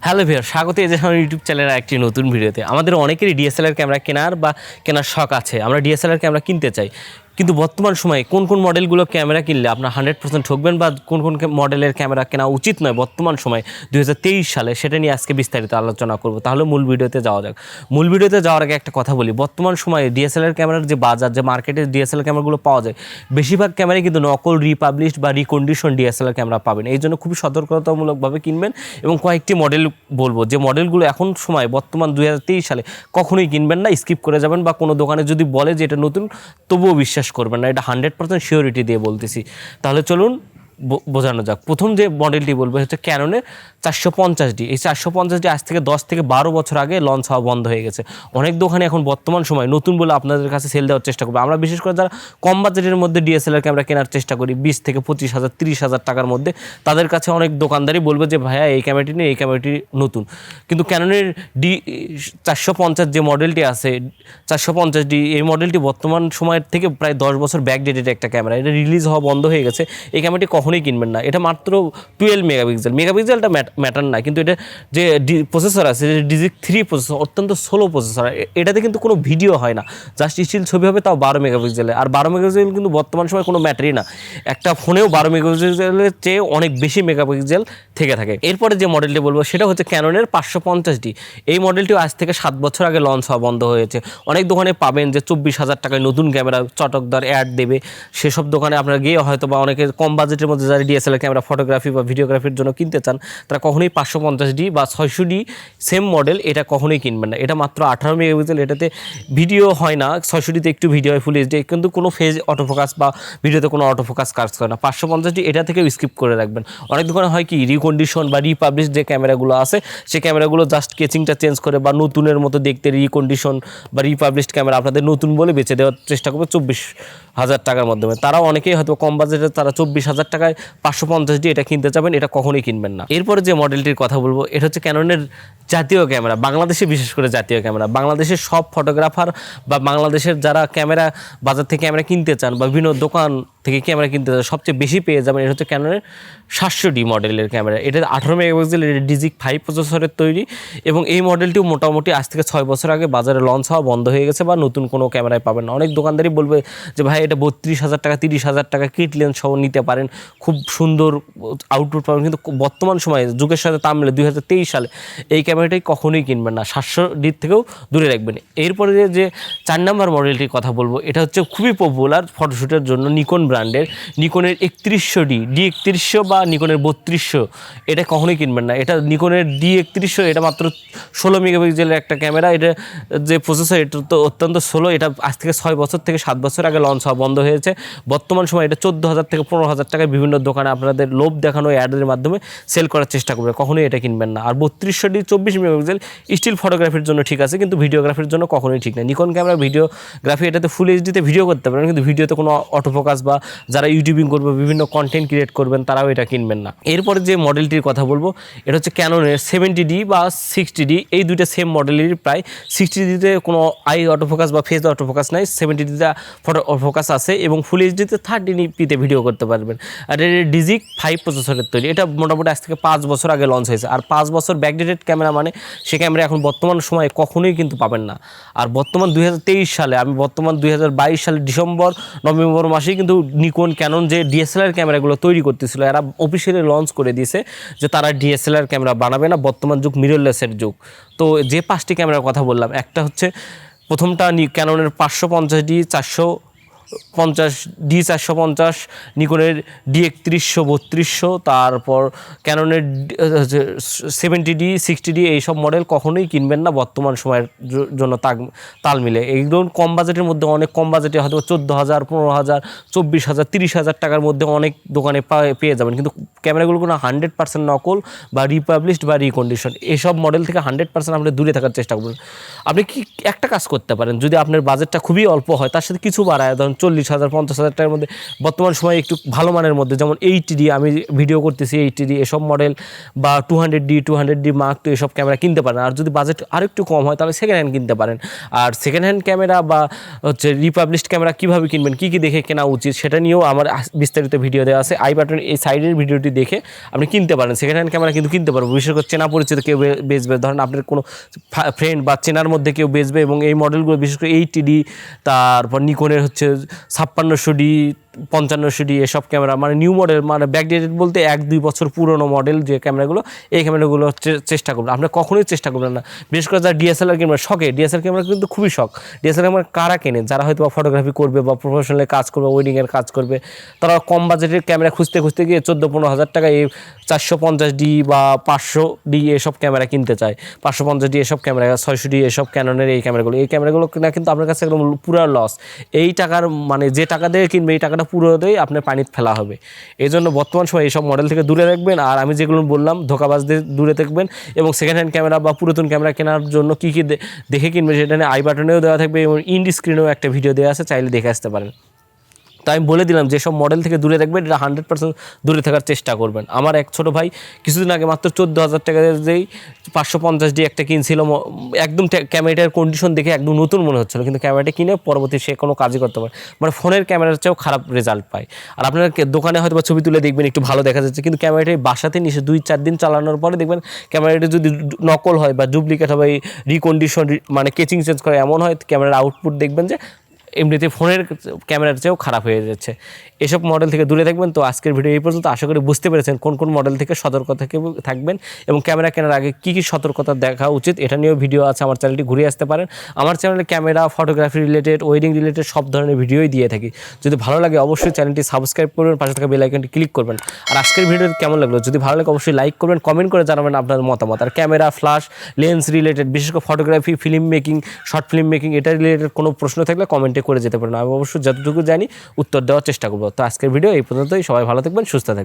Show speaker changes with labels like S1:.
S1: Hello viewer, স্বাগত এই যে আমার ইউটিউব চ্যানেলের একটি নতুন ভিডিওতে। আমাদের অনেকেরই ডিএসএলআর ক্যামেরা কেনার শখ আছে। আমরা ডিএসএলআর ক্যামেরা কিনতে চাই, কিন্তু বর্তমান সময়ে কোন কোন মডেলগুলো ক্যামেরা কিনলে আপনার 100% ঠকবেন বা কোন কোন মডেলের ক্যামেরা কেনা উচিত নয় বর্তমান সময়ে 2023 সালে, সেটা নিয়ে আজকে বিস্তারিত আলোচনা করব। তাহলে মূল ভিডিওতে যাওয়া যাক। মূল ভিডিওতে যাওয়ার আগে একটা কথা বলি, বর্তমান সময়ে ডিএসএলআর ক্যামেরার যে বাজার, যে মার্কেটে ডিএসএলআর ক্যামেরাগুলো পাওয়া যায়, বেশিরভাগ ক্যামেরাই কিন্তু নকল, রিপাবলিশড বা রিকন্ডিশন ডিএসএলআর ক্যামেরা পাবেন। এই জন্য খুবই সতর্কতামূলকভাবে কিনবেন এবং কয়েকটি মডেল বলবো যে মডেলগুলো এখন সময় বর্তমান 2023 সালে কখনোই কিনবেন না, স্কিপ করে যাবেন, বা কোনো দোকানে যদি বলে যে এটা নতুন তবুও বিশ্বাস করবেন না। এটা 100% শিওরিটি দিয়ে বলতেছি। তাহলে চলুন বোঝানো যাক। প্রথম যে মডেলটি বলবো হচ্ছে ক্যাননের 450D। এই 450D আজ থেকে 10 থেকে 12 বছর আগে লঞ্চ হওয়া বন্ধ হয়ে গেছে। অনেক দোকানে এখন বর্তমান সময় নতুন বলে আপনাদের কাছে সেল দেওয়ার চেষ্টা করবে। আমরা বিশেষ করে যারা কম বাজেটের মধ্যে ডিএসএলআর ক্যামেরা কেনার চেষ্টা করি, 20 থেকে 25,000 30,000 টাকার মধ্যে, তাদের কাছে অনেক দোকানদারই বলবে যে ভাইয়া এই ক্যামেরাটি নেই, এই ক্যামেরাটি নতুন। কিন্তু ক্যাননের D450 যে মডেলটি আছে 450D, এই মডেলটি বর্তমান সময়ের থেকে প্রায় 10 বছর ব্যাক ডেটেড একটা ক্যামেরা। এটা রিলিজ হওয়া বন্ধ হয়ে গেছে। এই ক্যামেরাটি কখনোই কিনবেন না। এটা মাত্র 12 মেগাপিক্সেলটা ম্যাটার না, কিন্তু এটা যে প্রসেসর আছে, DZ3 প্রসেসর, অত্যন্ত স্লো প্রসেসর। এটাতে কিন্তু কোনো ভিডিও হয় না, জাস্ট স্টিল ছবি হবে, তাও 12 মেগাপিক্সেলে। আর 12 মেগাপিক্সেল কিন্তু বর্তমান সময় কোনো ম্যাটারই না। একটা ফোনেও 12 মেগাপিক্সেলের চেয়ে অনেক বেশি মেগাপিক্সেল থেকে থাকে। এরপরে যে মডেলটি বলবো সেটা হচ্ছে ক্যাননের 550D। এই মডেলটিও আজ থেকে 7 বছর আগে লঞ্চ হওয়া বন্ধ হয়েছে। অনেক দোকানে পাবেন যে 24,000 টাকায় নতুন ক্যামেরা চটকদার অ্যাড দেবে। সেসব দোকানে আপনারা গিয়ে হয়তো বা অনেকে কম বাজেটের মধ্যে যারা ডিএসএলআর ক্যামেরা ফটোগ্রাফি বা ভিডিওগ্রাফির জন্য কিনতে চান, তারা কখনোই 550D বা 600D সেম মডেল এটা কখনোই কিনবেন না। এটা মাত্র 18 মেগাপিক্সেল। এটাতে ভিডিও হয় না, 600Dতে একটু ভিডিও হয়, ফুল এইচডি, কিন্তু কোনো ফেজ অটোফোকাস বা ভিডিওতে কোনো অটোফোকাস কাজ করে না। 550D এটা থেকেও স্কিপ করে রাখবেন। অনেক দোকানে হয় কি, রিকন্ডিশন বা রিপাবলিশ যে ক্যামেরাগুলো আছে, সেই ক্যামেরাগুলো জাস্ট কেচিংটা চেঞ্জ করে বা নতুনের মতো দেখতে রিকন্ডিশন বা রিপাবলিশড ক্যামেরা আপনাদের নতুন বলে বেচে দেওয়ার চেষ্টা করবে 24,000 টাকার মাধ্যমে। তারাও অনেকেই হয়তো কম বাজেটে তারা 24,000 টাকায় 550D এটা কিনতে চাবেন, এটা কখনোই কিনবেন না। এরপরে যে মডেলটির কথা বলবো এটা হচ্ছে ক্যাননের জাতীয় ক্যামেরা, বাংলাদেশে বিশেষ করে জাতীয় ক্যামেরা। বাংলাদেশের সব ফটোগ্রাফার বা বাংলাদেশের যারা ক্যামেরা বাজার থেকে ক্যামেরা কিনতে চান বা বিভিন্ন দোকান থেকে ক্যামেরা কিনতে চান, সবচেয়ে বেশি পেয়ে যাবেন এটা হচ্ছে ক্যাননের 700D মডেলের ক্যামেরা। এটা 18 মেগাপিক্সেল, এটা DZ5 প্রসেসরের তৈরি এবং এই মডেলটিও মোটামুটি আজ থেকে 6 বছর আগে বাজারে লঞ্চ হওয়া বন্ধ হয়ে গেছে বা নতুন কোনো ক্যামেরায় পাবেন না। অনেক দোকানদারই বলবে যে ভাই এটা 32,000 টাকা 30,000 টাকা কিট লেন্স সহ নিতে পারেন, খুব সুন্দর আউটপুট পাবেন, কিন্তু বর্তমান সময়ে যুগের সাথে তাল মিলে 2023 সালে এই ক্যামেরাটাই কখনোই কিনবেন না। 700D থেকেও দূরে রাখবেন। এরপরে যে 4 নম্বর মডেলটির কথা বলবো এটা হচ্ছে খুবই পপুলার ফটোশ্যুটের জন্য নিকন ব্র্যান্ডের, নিকনের 3100D, D3100 বা নিকনের 3200, এটা কখনোই কিনবেন না। এটা নিকনের D3100, এটা মাত্র 16 মেগাপিক্সেলের একটা ক্যামেরা। এটা যে প্রসেসর এটা তো অত্যন্ত স্লো। এটা আজ থেকে 6 বছর থেকে 7 বছর আগে লঞ্চ হওয়া বন্ধ হয়েছে। বর্তমান সময় এটা 14,000 থেকে 15,000 টাকায় বিভিন্ন দোকানে আপনাদের লোভ দেখানো অ্যাডের মাধ্যমে সেল করার চেষ্টা করবে, কখনোই এটা কিনবেন না। আর 3200D 24 মেগাপিক্সেল স্টিল ফটোগ্রাফির জন্য ঠিক আছে, কিন্তু ভিডিওগ্রাফির জন্য কখনোই ঠিক না। নিকন ক্যামেরা ভিডিওগ্রাফি এটাতে ফুল এইচডিতে ভিডিও করতে পারেন, কিন্তু ভিডিওতে কোনো অটোফোকাস বা যারা ইউটিউবিং করবে, বিভিন্ন কন্টেন্ট ক্রিয়েট করবেন, তারাও এটা কিনবেন না। এরপরে যে মডেলটির কথা বলবো এটা হচ্ছে ক্যাননের 70D বা 60D। এই দুইটা সেম মডেলেরই প্রায়। 60Dতে কোনো আই অটোফোকাস বা ফেস অটোফোকাস নাই, 70Dতে ফটো ফোকাস আছে এবং ফুল এইচডিতে 30dPতে ভিডিও করতে পারবেন। আর এটা DZ5 প্রসেসরের তৈরি। এটা মোটামুটি আজ থেকে 5 বছর আগে লঞ্চ হয়েছে। আর 5 বছর ব্যাকডেটেড ক্যামেরা মানে সে ক্যামেরা এখন বর্তমান সময়ে কখনোই কিন্তু পাবেন না। আর বর্তমান 2023 সালে, আমি বর্তমান 2022 সালে ডিসেম্বর নভেম্বর মাসেই কিন্তু নিকন ক্যানন যে ডিএসএলআর ক্যামেরাগুলো তৈরি করতেছিল, এরা অফিসিয়ালি লঞ্চ করে দিয়েছে যে তারা ডিএসএলআর ক্যামেরা বানাবে না। বর্তমান যুগ মিররলেসের যুগ। তো যে 5টি ক্যামেরার কথা বললাম, একটা হচ্ছে প্রথমটা ক্যাননের 550D 450, নিকনের D3100 3200, তারপর ক্যাননের 70D 60D, এইসব মডেল কখনোই কিনবেন না বর্তমান সময়ের জন্য তাল মিলে। এইগুলো কম বাজেটের মধ্যে, অনেক কম বাজেটে হয়তো 14,000 15,000 24,000 30,000 টাকার মধ্যে অনেক দোকানে পেয়ে যাবেন, কিন্তু ক্যামেরাগুলো কোনো 100% নকল বা রিপাবলিশড বা রিকন্ডিশন। এইসব মডেল থেকে 100% আপনি দূরে থাকার চেষ্টা করবেন। আপনি কি একটা কাজ করতে পারেন, যদি আপনার বাজেটটা খুবই অল্প হয়, তার সাথে কিছু বাড়ায়, ধরুন 40,000 50,000 টাকার মধ্যে বর্তমান সময়ে একটু ভালো মানের মধ্যে, যেমন 80D, আমি ভিডিও করতেছি 80D এসব মডেল বা 200D Mark II এসব ক্যামেরা কিনতে পারেন। আর যদি বাজেট আরেকটু কম হয় তাহলে সেকেন্ড হ্যান্ড কিনতে পারেন। আর সেকেন্ড হ্যান্ড ক্যামেরা বা হচ্ছে রিপাবলিশড ক্যামেরা কীভাবে কিনবেন, কী কী দেখে কেনা উচিত সেটা নিয়েও আমার বিস্তারিত ভিডিও দেওয়া আছে। আই বাটন এই সাইডের ভিডিওটি দেখে আপনি কিনতে পারেন। সেকেন্ড হ্যান্ড ক্যামেরা কিন্তু কিনতে পারবো, বিশেষ করে চেনা পরিচিত কেউ বেচবে, ধরেন আপনার কোনো ফ্রেন্ড বা চেনার মধ্যে কেউ বেচবে, এবং এই মডেলগুলো বিশেষ করে 80D, তারপর নিকনের হচ্ছে 5600D 5500D এসব ক্যামেরা, মানে নিউ মডেল, মানে ব্যাকডেটেড বলতে 1-2 বছর পুরনো মডেল যে ক্যামেরাগুলো, এই ক্যামেরাগুলো চেষ্টা করবেন। আপনি কখনোই চেষ্টা করবেন না, বিশেষ করে যারা DSLR ক্যামেরা শখে, DSLR ক্যামেরা কিন্তু খুবই শখ। DSLR ক্যামেরা কারা কেনে, যারা হয়তো বা ফটোগ্রাফি করবে বা প্রফেশনালি কাজ করবে, ওয়েডিংয়ের কাজ করবে, তারা কম বাজেটের ক্যামেরা খুঁজতে খুঁজতে গিয়ে 14-15 হাজার টাকা এই 450D বা 500D এসব ক্যামেরা কিনতে চায়। 550D এসব ক্যামেরা, 600D এসব ক্যাননের এই ক্যামেরাগুলো কিনা কিন্তু আপনার কাছে একদম পুরো লস। এই টাকার মানে যে টাকা দিয়ে কিনবে এই টাকাটা পুরোটাই আপনার পানিতে ফেলা হবে। এই জন্য বর্তমান সময় এইসব মডেল থেকে দূরে রাখবেন। আর আমি যেগুলো বললাম ধোঁকাবাজদের দূরে থাকবেন, এবং সেকেন্ড হ্যান্ড ক্যামেরা বা পুরাতন ক্যামেরা কেনার জন্য কী কী দেখে কিনবে সেটা নিয়ে আই বাটনেও দেওয়া থাকবে, এবং ইন্ড স্ক্রিনেও একটা ভিডিও দেওয়া আছে, চাইলে দেখে আসতে পারেন। তো আমি বলে দিলাম যেসব মডেল থেকে দূরে থাকবেন এটা 100% দূরে থাকার চেষ্টা করবেন। আমার এক ছোটো ভাই কিছুদিন আগে মাত্র 14,000 টাকা দিয়েই 550D একটা কিনছিল, একদম ক্যামেরাটার কন্ডিশন দেখে একদম নতুন মনে হচ্ছিলো, কিন্তু ক্যামেরাটা কিনে পরবর্তী সে কোনো কাজই করতে পারে, মানে ফোনের ক্যামেরার চেয়েও খারাপ রেজাল্ট পায়। আর আপনার দোকানে হয়তো বা ছবি তুলে দেখবেন একটু ভালো দেখা যাচ্ছে, কিন্তু ক্যামেরাটাই বাসাতে নিয়ে 2-4 দিন চালানোর পরে দেখবেন ক্যামেরাটা যদি নকল হয় বা ডুপ্লিকেট হয়, রিকন্ডিশন মানে কেচিং চেঞ্জ করে এমন হয়, ক্যামেরার আউটপুট দেখবেন যে এমনিতে ফোনের ক্যামেরার চেয়েও খারাপ হয়ে যাচ্ছে। এসব মডেল থেকে দূরে থাকবেন। তো আজকের ভিডিও এই পর্যন্ত, আশা করি বুঝতে পেরেছেন কোন কোন মডেল থেকে সতর্ক থাকবেন, এবং ক্যামেরা কেনার আগে কী কী সতর্কতা দেখা উচিত, এটা নিয়েও ভিডিও আছে। আমার চ্যানেলটি ঘুরে আসতে পারেন। আমার চ্যানেলে camera, photography related, wedding related সব ধরনের ভিডিওই দিয়ে থাকি। যদি ভালো লাগে অবশ্যই চ্যানেলটি সাবস্ক্রাইব করবেন, পাশে থাকা বেল আইকনটি ক্লিক করবেন। আর আজকের ভিডিও কেমন লাগলো, যদি ভালো লাগে অবশ্যই লাইক করবেন, কমেন্ট করে জানাবেন আপনার মতামত। আর ক্যামেরা, ফ্ল্যাশ, লেন্স রিলেটেড, বিশেষ করে photography, film making, short film making, এটা রিলেটেড কোনো প্রশ্ন থাকলে কমেন্টে করে যেতে পারেন। আমি অবশ্যই যতটুকু জানি উত্তর দেওয়ার চেষ্টা করবো। তো আজকের ভিডিও এই পর্যন্তই। সবাই ভালো থাকবেন, সুস্থ থাকবেন।